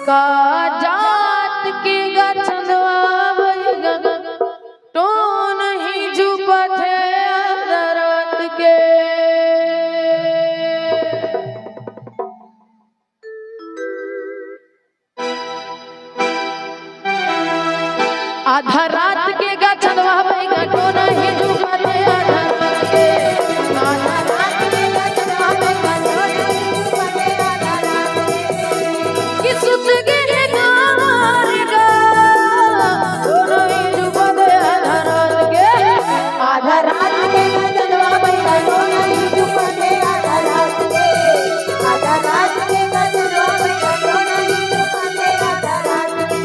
का जात के गछवा भइगा तो नहीं झुपथे रात के आधा रात के गछवा भइगा तो नहीं झुपथे आधा रात के आधा रात के गछवा भइगा तो नहीं झुपथे आधा रात के कि सुत गए गार गा तो नहीं झुपथे आधा रात के आधा रात के गछवा भइगा तो नहीं झुपथे आधा रात के आधा रात के गछवा भइगा तो नहीं झुपथे आधा रात के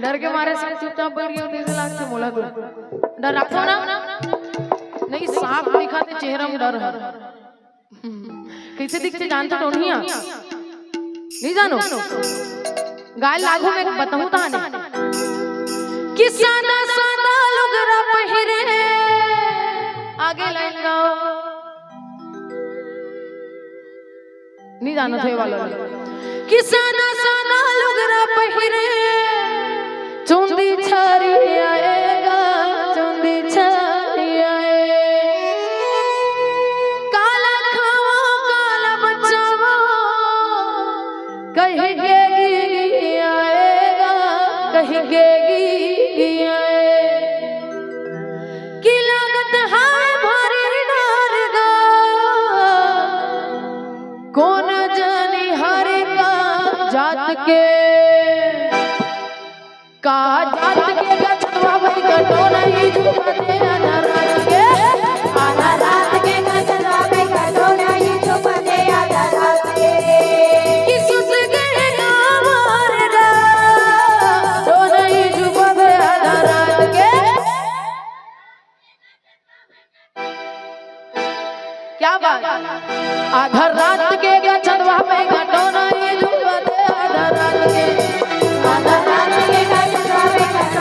डर के मारे से चुपचाप बैठ गया तेरे लाख से मोला को डर रखो ना नहीं सांप दिखाते चेहरा में डर है कैसे दिखते जानते तो नहीं जानो गाय लागू में बताऊं ताने कि सादा सादा लुगरा पहिरे आगे लाइन गाओ नहीं जानो थे वाला कि सादा सादा लुगरा पहिरे चुंदी छारी आएगा चुंदी छारी आए काला खाओ काला बचाओ कहेंगे आएगा कहेंगे आए कि लागत है भारी डारगा कौन जाने हरे का जात के का जात के गछवा भइगा तो नहीं झुपथे आधा रात के आधा रात के गछवा भइगा तो नहीं झुपथे आधा रात के कि सुत गए गार गा तो नहीं झुपथे आधा रात के क्या बात आधा रात के गछवा भइगा तो नहीं झुपथे आधा रात के आधा रात के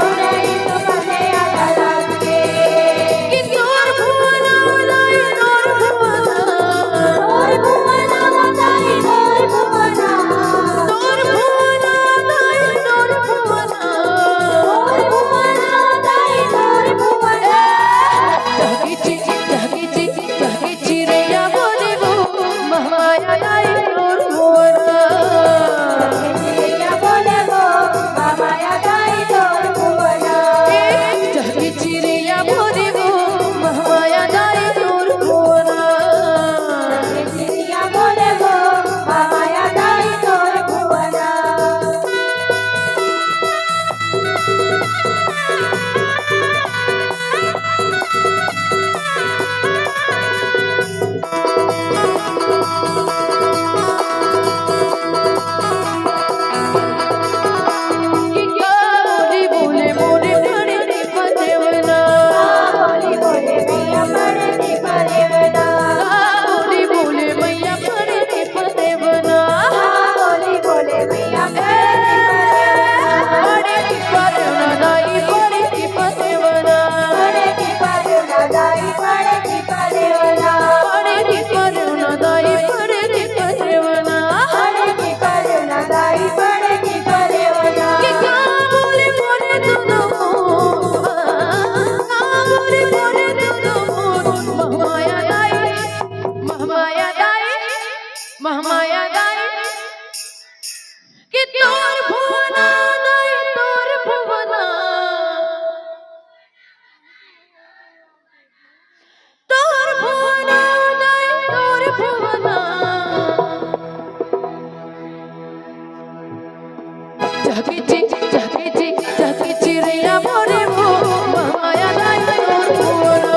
जाके चिड़ैया बोले वो महामाया दाई तोर भुवना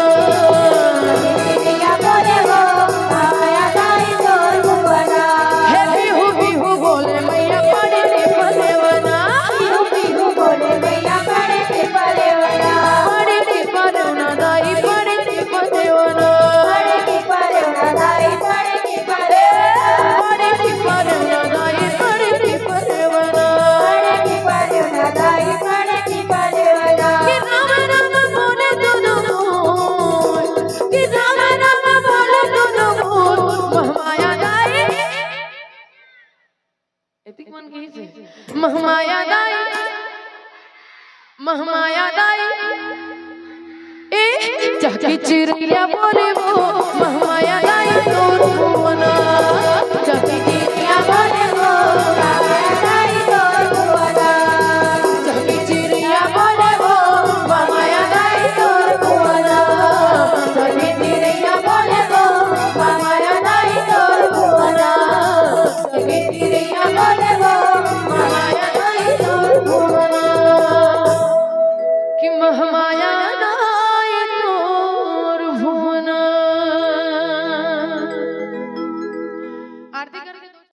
हे बिहू बोले मैया पड़े रे पलेवना पड़े रे पलेवना दाई पड़े रे पलेवना पड़े रे पलेवना दाई पड़े रे पलेवना कि राम राम बोले दोनों बोल कि राम राम बोले दोनों बोल महामाया दाई एतिक मन की से महामाया दाई ए जाके चिड़ैया बोले वो महामाया दाई तोर भुवन